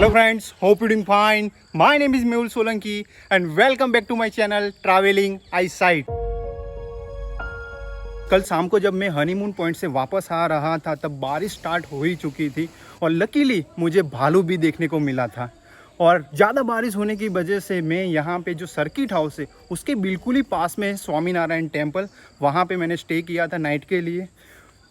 Hello friends, hope you're doing fine. My name is Mehul Solanki and welcome back to my channel Traveling Eyesight. कल शाम को जब मैं honeymoon point से वापस आ रहा था तब बारिश स्टार्ट हो ही चुकी थी और लकीली मुझे भालू भी देखने को मिला था। और ज़्यादा बारिश होने की वजह से मैं यहाँ पे जो सर्किट हाउस है उसके बिल्कुल ही पास में है स्वामीनारायण टेम्पल, वहाँ पे मैंने स्टे किया था नाइट के लिए।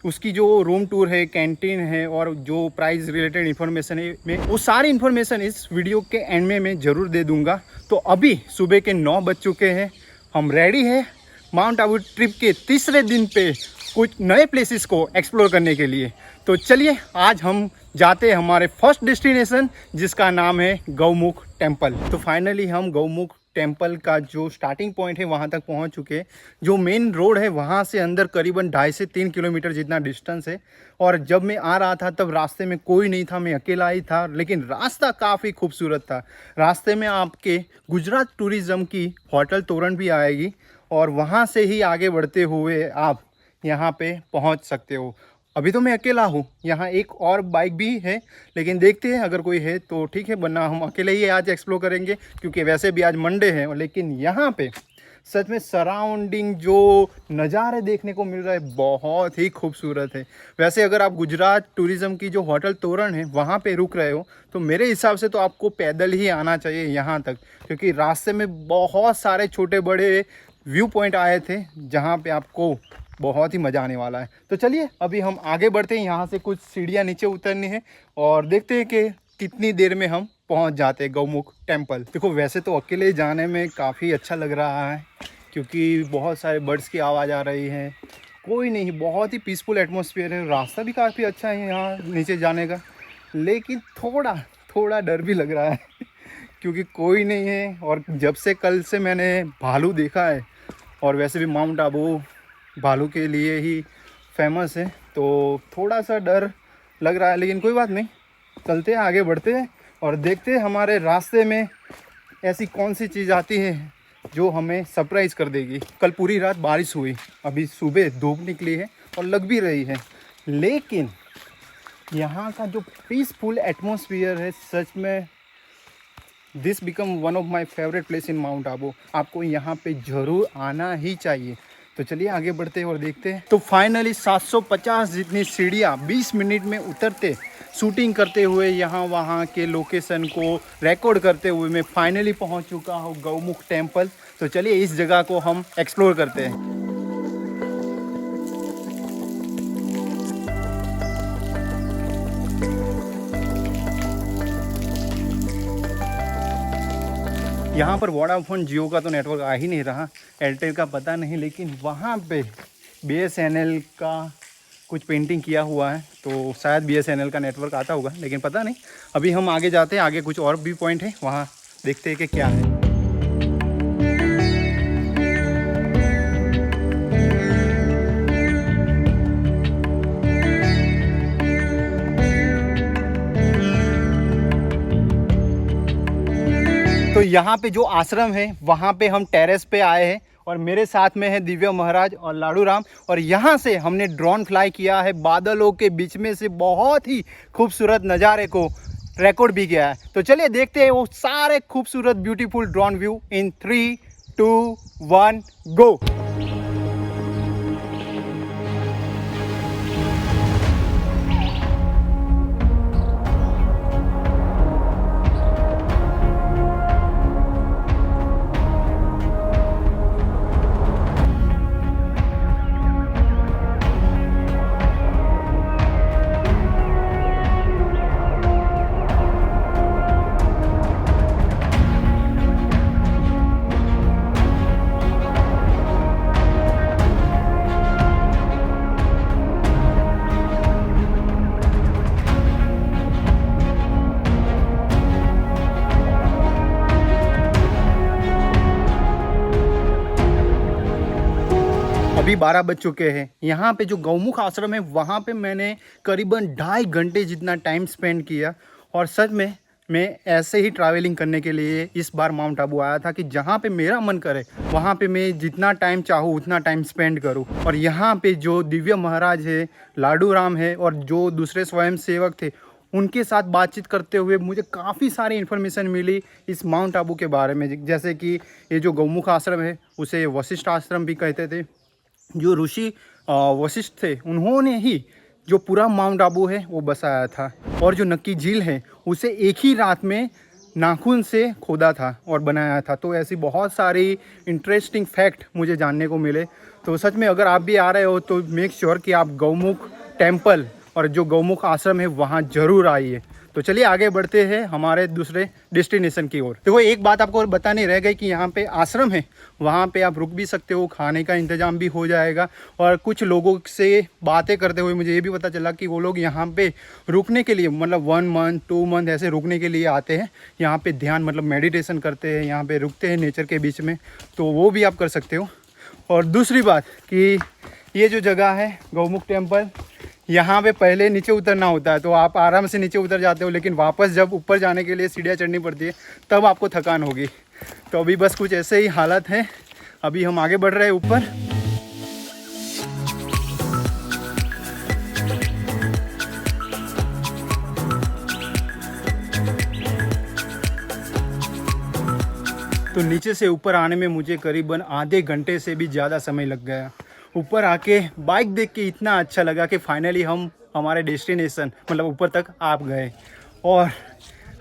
उसकी जो रूम टूर है, कैंटीन है और जो प्राइस रिलेटेड इन्फॉर्मेशन है, मैं वो सारी इन्फॉर्मेशन इस वीडियो के एंड में मैं ज़रूर दे दूँगा। तो अभी सुबह के 9 बज चुके हैं, हम रेडी हैं माउंट आबू ट्रिप के तीसरे दिन पे कुछ नए प्लेसेस को एक्सप्लोर करने के लिए। तो चलिए आज हम जाते हैं हमारे फर्स्ट डेस्टिनेशन जिसका नाम है गौमुख टेम्पल। तो फाइनली हम गौमुख टेम्पल का जो स्टार्टिंग पॉइंट है वहाँ तक पहुँच चुके हैं। जो मेन रोड है वहाँ से अंदर करीबन 2.5 से 3 किलोमीटर जितना डिस्टेंस है। और जब मैं आ रहा था तब रास्ते में कोई नहीं था, मैं अकेला ही था, लेकिन रास्ता काफ़ी खूबसूरत था। रास्ते में आपके गुजरात टूरिज़्म की होटल तोरण भी आएगी और वहाँ से ही आगे बढ़ते हुए आप यहाँ पे पहुँच सकते हो। अभी तो मैं अकेला हूँ, यहाँ एक और बाइक भी है, लेकिन देखते हैं अगर कोई है तो ठीक है, वरना हम अकेले ही आज एक्सप्लोर करेंगे क्योंकि वैसे भी आज मंडे है। लेकिन यहाँ पे सच में सराउंडिंग जो नज़ारे देखने को मिल रहा है बहुत ही खूबसूरत है। वैसे अगर आप गुजरात टूरिज़्म की जो होटल तोरण है वहाँ पे रुक रहे हो तो मेरे हिसाब से तो आपको पैदल ही आना चाहिए यहाँ तक, क्योंकि रास्ते में बहुत सारे छोटे बड़े व्यू पॉइंट आए थे जहाँ पे आपको बहुत ही मज़ा आने वाला है। तो चलिए अभी हम आगे बढ़ते हैं, यहाँ से कुछ सीढ़ियाँ नीचे उतरनी है और देखते हैं कि कितनी देर में हम पहुँच जाते हैं गौमुख टेम्पल। देखो वैसे तो अकेले जाने में काफ़ी अच्छा लग रहा है क्योंकि बहुत सारे बर्ड्स की आवाज़ आ रही है, कोई नहीं, बहुत ही पीसफुल एटमॉस्फेयर है, रास्ता भी काफ़ी अच्छा है यहाँ नीचे जाने का। लेकिन थोड़ा डर भी लग रहा है क्योंकि कोई नहीं है और जब से कल से मैंने भालू देखा है और वैसे भी माउंट आबू भालू के लिए ही फेमस है तो थोड़ा सा डर लग रहा है। लेकिन कोई बात नहीं, चलते हैं आगे बढ़ते हैं और देखते हैं हमारे रास्ते में ऐसी कौन सी चीज़ आती है जो हमें सरप्राइज़ कर देगी। कल पूरी रात बारिश हुई, अभी सुबह धूप निकली है और लग भी रही है, लेकिन यहाँ का जो पीसफुल एटमॉस्फेयर है सच में this become one of my favourite place in mount Abu. आपको यहाँ पे ज़रूर आना ही चाहिए। तो चलिए आगे बढ़ते हैं और देखते हैं। तो फाइनली 750 जितनी सीढ़ियाँ 20 मिनट में उतरते, शूटिंग करते हुए, यहाँ वहाँ के लोकेशन को रिकॉर्ड करते हुए मैं फाइनली पहुँच चुका हूँ गौमुख टेम्पल। तो चलिए इस जगह को हम एक्सप्लोर करते हैं। यहाँ पर वोडाफोन जियो का तो नेटवर्क आ ही नहीं रहा, एयरटेल का पता नहीं, लेकिन वहाँ पे BSNL का कुछ पेंटिंग किया हुआ है तो शायद BSNL का नेटवर्क आता होगा, लेकिन पता नहीं। अभी हम आगे जाते हैं, आगे कुछ और भी पॉइंट है, वहाँ देखते हैं कि क्या है। तो यहाँ पे जो आश्रम है वहाँ पे हम टेरेस पे आए हैं और मेरे साथ में है दिव्या महाराज और लाडू राम, और यहाँ से हमने ड्रोन फ्लाई किया है, बादलों के बीच में से बहुत ही खूबसूरत नज़ारे को रिकॉर्ड भी किया है। तो चलिए देखते हैं वो सारे खूबसूरत ब्यूटीफुल ड्रोन व्यू इन 3, 2, 1 गो। अभी 12 बज चुके हैं। यहाँ पे जो गौमुख आश्रम है वहाँ पे मैंने करीबन 2.5 घंटे जितना टाइम स्पेंड किया और सच में मैं ऐसे ही ट्रैवलिंग करने के लिए इस बार माउंट आबू आया था कि जहाँ पे मेरा मन करे वहाँ पे मैं जितना टाइम चाहूँ उतना टाइम स्पेंड करूँ। और यहाँ पे जो दिव्या महाराज है, लाडू राम है और जो दूसरे स्वयं सेवक थे उनके साथ बातचीत करते हुए मुझे काफ़ी सारी इन्फॉर्मेशन मिली इस माउंट आबू के बारे में। जैसे कि ये जो गौमुख आश्रम है उसे वशिष्ठ आश्रम भी कहते थे। जो ऋषि वशिष्ठ थे उन्होंने ही जो पूरा माउंट आबू है वो बसाया था। और जो नक्की झील है उसे एक ही रात में नाखून से खोदा था और बनाया था। तो ऐसी बहुत सारी इंटरेस्टिंग फैक्ट मुझे जानने को मिले। तो सच में अगर आप भी आ रहे हो तो मेक श्योर कि आप गौमुख टेम्पल और जो गौमुख आश्रम है वहाँ ज़रूर आइए। तो चलिए आगे बढ़ते हैं हमारे दूसरे डेस्टिनेशन की ओर। देखो एक बात आपको बतानी रह गई कि यहाँ पे आश्रम है, वहाँ पे आप रुक भी सकते हो, खाने का इंतज़ाम भी हो जाएगा। और कुछ लोगों से बातें करते हुए मुझे ये भी पता चला कि वो लोग यहाँ पे रुकने के लिए मतलब 1 मंथ 2 मंथ ऐसे रुकने के लिए आते हैं। यहाँ पे ध्यान मतलब मेडिटेशन करते हैं, यहाँ पे रुकते हैं नेचर के बीच में, तो वो भी आप कर सकते हो। और दूसरी बात कि ये जो जगह है गौमुख टेम्पल, यहाँ पे पहले नीचे उतरना होता है तो आप आराम से नीचे उतर जाते हो, लेकिन वापस जब ऊपर जाने के लिए सीढ़ियाँ चढ़नी पड़ती है तब आपको थकान होगी। तो अभी बस कुछ ऐसे ही हालत है। अभी हम आगे बढ़ रहे हैं ऊपर। तो नीचे से ऊपर आने में मुझे करीबन आधे घंटे से भी ज़्यादा समय लग गया। ऊपर आके बाइक देख के इतना अच्छा लगा कि फाइनली हम हमारे डेस्टिनेशन मतलब ऊपर तक आ गए। और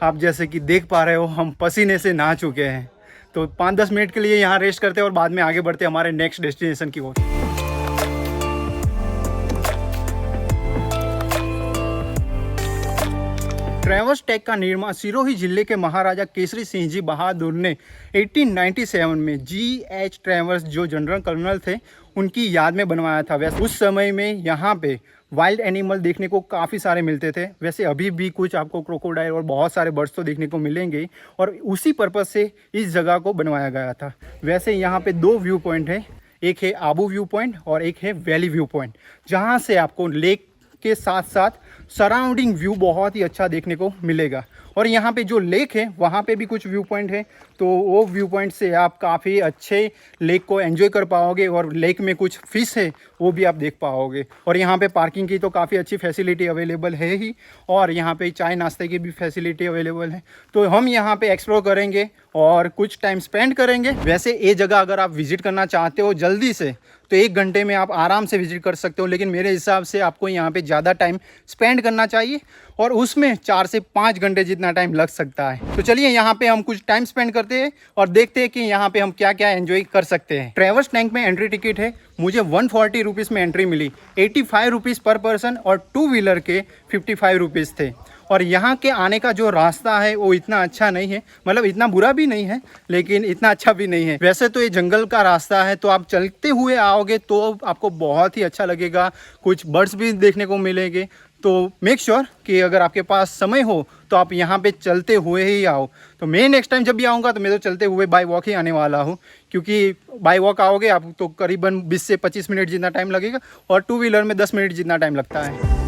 आप जैसे कि देख पा रहे हो हम पसीने से नहा चुके हैं। तो 5-10 मिनट के लिए यहाँ रेस्ट करते हैं और बाद में आगे बढ़ते हैं हमारे नेक्स्ट डेस्टिनेशन की ओर। ट्रैवर्स टेक का निर्माण सिरोही जिले के महाराजा केसरी सिंह जी बहादुर ने 1897 में GH ट्रैवर्स जो जनरल कर्नल थे उनकी याद में बनवाया था। वैसे उस समय में यहाँ पे वाइल्ड एनिमल देखने को काफ़ी सारे मिलते थे। वैसे अभी भी कुछ आपको क्रोकोडाइल और बहुत सारे बर्ड्स तो देखने को मिलेंगे और उसी पर्पज़ से इस जगह को बनवाया गया था। वैसे यहाँ पे 2 व्यू पॉइंट है, एक है आबू व्यू पॉइंट और एक है वैली व्यू पॉइंट, जहाँ से आपको लेक के साथ साथ सराउंडिंग व्यू बहुत ही अच्छा देखने को मिलेगा। और यहाँ पे जो लेक है वहाँ पे भी कुछ व्यू पॉइंट है, तो वो व्यू पॉइंट से आप काफ़ी अच्छे लेक को एंजॉय कर पाओगे और लेक में कुछ फिश है वो भी आप देख पाओगे। और यहाँ पे पार्किंग की तो काफ़ी अच्छी फैसिलिटी अवेलेबल है ही, और यहाँ पे चाय नाश्ते की भी फैसिलिटी अवेलेबल है। तो हम यहाँ पे एक्सप्लोर करेंगे और कुछ टाइम स्पेंड करेंगे। वैसे ये जगह अगर आप विज़िट करना चाहते हो जल्दी से तो 1 घंटे में आप आराम से विजिट कर सकते हो, लेकिन मेरे हिसाब से आपको यहाँ पे ज़्यादा टाइम स्पेंड करना चाहिए और उसमें 4 से 5 घंटे जितना टाइम लग सकता है। तो चलिए यहाँ पे हम कुछ टाइम स्पेंड करते हैं और देखते हैं कि यहाँ पे हम क्या क्या एंजॉय कर सकते हैं। ट्रैवर्स टैंक में एंट्री टिकट है, मुझे 140 रुपीज़ में एंट्री मिली, 85 रुपीज़ पर पर्सन और 2 व्हीलर के 55 रुपीज़ थे। और यहाँ के आने का जो रास्ता है वो इतना अच्छा नहीं है, मतलब इतना बुरा भी नहीं है लेकिन इतना अच्छा भी नहीं है। वैसे तो ये जंगल का रास्ता है, तो आप चलते हुए आओगे तो आपको बहुत ही अच्छा लगेगा, कुछ बर्ड्स भी देखने को मिलेंगे। तो मेक श्योर कि अगर आपके पास समय हो तो आप यहाँ पे चलते हुए ही आओ। तो मैं नेक्स्ट टाइम जब भी आऊँगा तो मैं तो चलते हुए बाय वॉक ही आने वाला हूँ, क्योंकि बाय वॉक आओगे आप तो करीबन 20 से 25 मिनट जितना टाइम लगेगा और 2 व्हीलर में 10 मिनट जितना टाइम लगता है।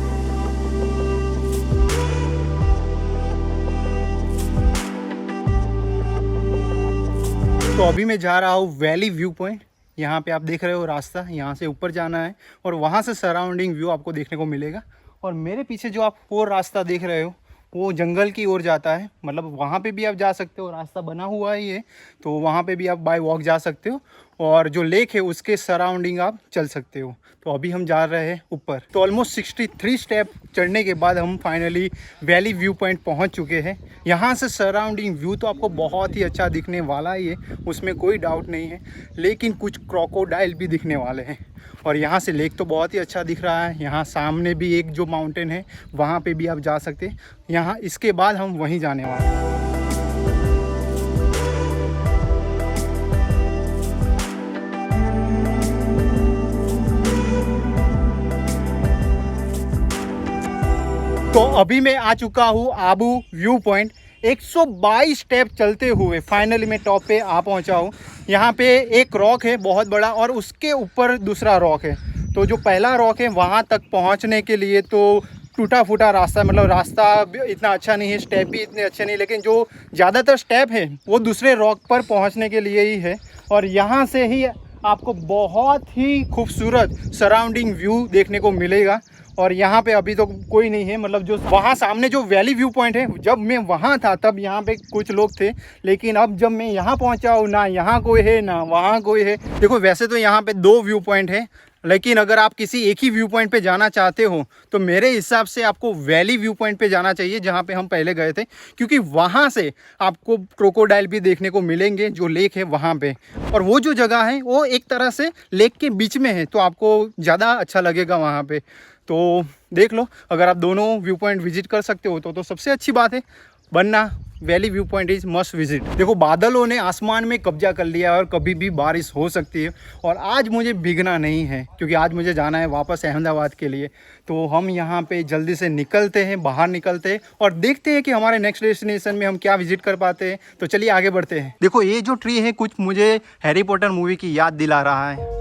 तो अभी मैं जा रहा हूँ वैली व्यू पॉइंट। यहाँ पे आप देख रहे हो रास्ता, यहाँ से ऊपर जाना है और वहाँ से सराउंडिंग व्यू आपको देखने को मिलेगा। और मेरे पीछे जो आप वो रास्ता देख रहे हो वो जंगल की ओर जाता है, मतलब वहाँ पे भी आप जा सकते हो, रास्ता बना हुआ ही है, तो वहाँ पे भी आप बाय वॉक जा सकते हो और जो लेक है उसके सराउंडिंग आप चल सकते हो। तो अभी हम जा रहे हैं ऊपर। तो ऑलमोस्ट 63 स्टेप चढ़ने के बाद हम फाइनली वैली व्यू पॉइंट पहुँच चुके हैं। यहाँ से सराउंडिंग व्यू तो आपको बहुत ही अच्छा दिखने वाला ही है, उसमें कोई डाउट नहीं है, लेकिन कुछ क्रोकोडाइल भी दिखने वाले हैं। और यहाँ से लेक तो बहुत ही अच्छा दिख रहा है। यहाँ सामने भी एक जो माउंटेन है वहाँ पे भी आप जा सकते हैं। यहाँ इसके बाद हम वहीं जाने वाले हैं। तो अभी मैं आ चुका हूँ आबू व्यू पॉइंट। 122 स्टेप चलते हुए फाइनली मैं टॉप पे आ पहुँचा हूँ। यहाँ पे एक रॉक है बहुत बड़ा और उसके ऊपर दूसरा रॉक है। तो जो पहला रॉक है वहाँ तक पहुँचने के लिए तो टूटा फूटा रास्ता, मतलब रास्ता इतना अच्छा नहीं है, स्टेप भी इतने अच्छे नहीं, लेकिन जो ज़्यादातर स्टेप है वो दूसरे रॉक पर पहुँचने के लिए ही है। और यहाँ से ही आपको बहुत ही खूबसूरत सराउंडिंग व्यू देखने को मिलेगा। और यहाँ पे अभी तो कोई नहीं है, मतलब जो वहाँ सामने जो वैली व्यू पॉइंट है, जब मैं वहाँ था तब यहाँ पे कुछ लोग थे, लेकिन अब जब मैं यहाँ पहुँचा हूँ ना यहाँ कोई है ना वहाँ कोई है। देखो वैसे तो यहाँ पे 2 व्यू पॉइंट है, लेकिन अगर आप किसी एक ही व्यू पॉइंट पे जाना चाहते हो तो मेरे हिसाब से आपको वैली व्यू पॉइंट पे जाना चाहिए, जहाँ पे हम पहले गए थे, क्योंकि वहाँ से आपको क्रोकोडाइल भी देखने को मिलेंगे, जो लेक है वहाँ पे। और वो जो जगह है वो एक तरह से लेक के बीच में है, तो आपको ज़्यादा अच्छा लगेगा वहाँ पे। तो देख लो, अगर आप दोनों व्यू पॉइंट विजिट कर सकते हो तो सबसे अच्छी बात है, वरना valley view point is must visit. देखो बादलों ने आसमान में कब्जा कर लिया है और कभी भी बारिश हो सकती है, और आज मुझे भीगना नहीं है क्योंकि आज मुझे जाना है वापस अहमदाबाद के लिए। तो हम यहाँ पे जल्दी से निकलते हैं, बाहर निकलते हैं और देखते हैं कि हमारे नेक्स्ट डेस्टिनेशन में हम क्या विजिट कर पाते हैं। तो चलिए आगे बढ़ते हैं। देखो ये जो ट्री है कुछ मुझे हैरी पॉटर मूवी की याद दिला रहा है।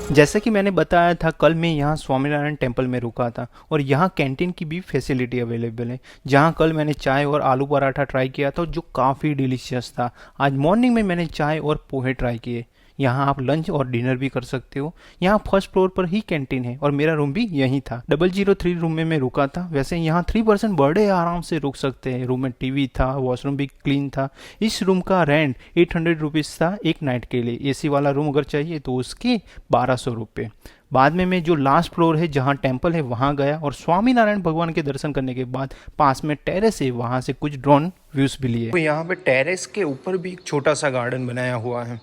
जैसे कि मैंने बताया था, कल मैं यहाँ स्वामीनारायण टेम्पल में रुका था और यहाँ कैंटीन की भी फैसिलिटी अवेलेबल है, जहाँ कल मैंने चाय और आलू पराठा ट्राई किया था जो काफ़ी डिलीशियस था। आज मॉर्निंग में मैंने चाय और पोहे ट्राई किए। यहाँ आप लंच और डिनर भी कर सकते हो। यहाँ फर्स्ट फ्लोर पर ही कैंटीन है और मेरा रूम भी यहीं था। 003 रूम में मैं रुका था। वैसे यहाँ 3% बर्थडे आराम से रुक सकते हैं। रूम में टीवी था, वॉशरूम भी क्लीन था। इस रूम का रेंट 800 रुपीज़ था एक नाइट के लिए। एसी वाला रूम अगर चाहिए तो उसके 1200 रुपये। बाद में मैं जो लास्ट फ्लोर है जहाँ टेम्पल है वहाँ गया और स्वामीनारायण भगवान के दर्शन करने के बाद पास में टेरेस है, वहाँ से कुछ ड्रोन व्यूज़ भी लिए। तो यहाँ पे टेरेस के ऊपर भी एक छोटा सा गार्डन बनाया हुआ है।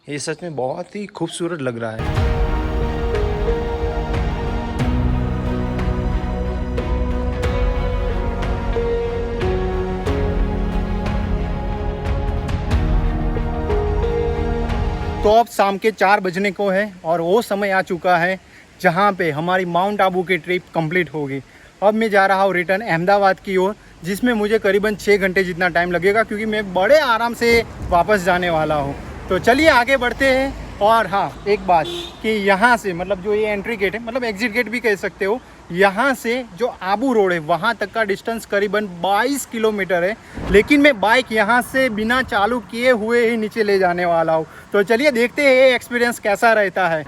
ये सच में बहुत ही खूबसूरत लग रहा है। तो अब शाम के 4 बजने को है और वो समय आ चुका है जहाँ पे हमारी माउंट आबू की ट्रिप कंप्लीट होगी। अब मैं जा रहा हूँ रिटर्न अहमदाबाद की ओर, जिसमें मुझे करीबन 6 घंटे जितना टाइम लगेगा, क्योंकि मैं बड़े आराम से वापस जाने वाला हूँ। तो चलिए आगे बढ़ते हैं। और हाँ, एक बात कि यहाँ से मतलब जो ये एंट्री गेट है, मतलब एग्जिट गेट भी कह सकते हो, यहाँ से जो आबू रोड है वहाँ तक का डिस्टेंस करीबन 22 किलोमीटर है, लेकिन मैं बाइक यहाँ से बिना चालू किए हुए ही नीचे ले जाने वाला हूँ। तो चलिए देखते हैं ये एक्सपीरियंस कैसा रहता है।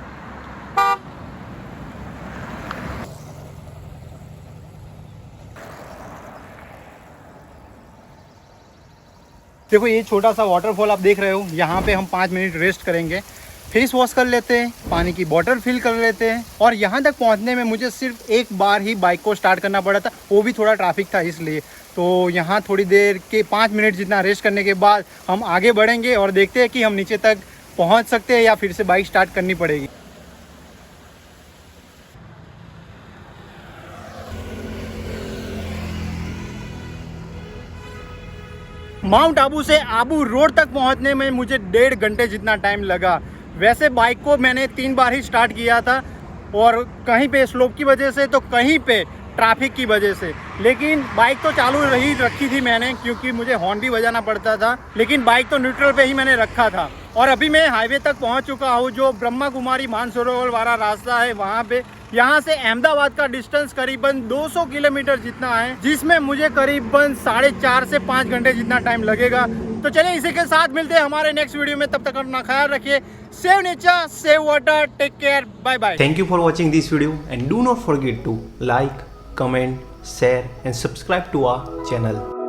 देखो ये छोटा सा वाटरफॉल आप देख रहे हो, यहाँ पे हम 5 मिनट रेस्ट करेंगे, फेस वॉश कर लेते हैं, पानी की बोतल फिल कर लेते हैं। और यहाँ तक पहुँचने में मुझे सिर्फ एक बार ही बाइक को स्टार्ट करना पड़ा था, वो भी थोड़ा ट्रैफिक था इसलिए। तो यहाँ थोड़ी देर के 5 मिनट जितना रेस्ट करने के बाद हम आगे बढ़ेंगे और देखते हैं कि हम नीचे तक पहुँच सकते हैं या फिर से बाइक स्टार्ट करनी पड़ेगी। माउंट आबू से आबू रोड तक पहुंचने में मुझे 1.5 घंटे जितना टाइम लगा। वैसे बाइक को मैंने 3 बार ही स्टार्ट किया था, और कहीं पे स्लोप की वजह से तो कहीं पे ट्रैफिक की वजह से, लेकिन बाइक तो चालू रखी थी मैंने, क्योंकि मुझे हॉर्न भी बजाना पड़ता था, लेकिन बाइक तो न्यूट्रल पे ही मैंने रखा था। और अभी मैं हाईवे तक पहुंच चुका हूं, जो ब्रह्मा कुमारी मानसरोवर वाला रास्ता है वहां पे। यहाँ से अहमदाबाद का डिस्टेंस करीबन 200 किलोमीटर जितना है, जिसमें मुझे करीबन 4.5 से 5 घंटे जितना टाइम लगेगा। तो चलिए इसी के साथ मिलते हैं हमारे नेक्स्ट वीडियो में। तब तक अपना ख्याल रखिए। Save nature, save water, take care, bye bye. Thank you for watching this video and do not forget to like, comment, share and subscribe to our channel.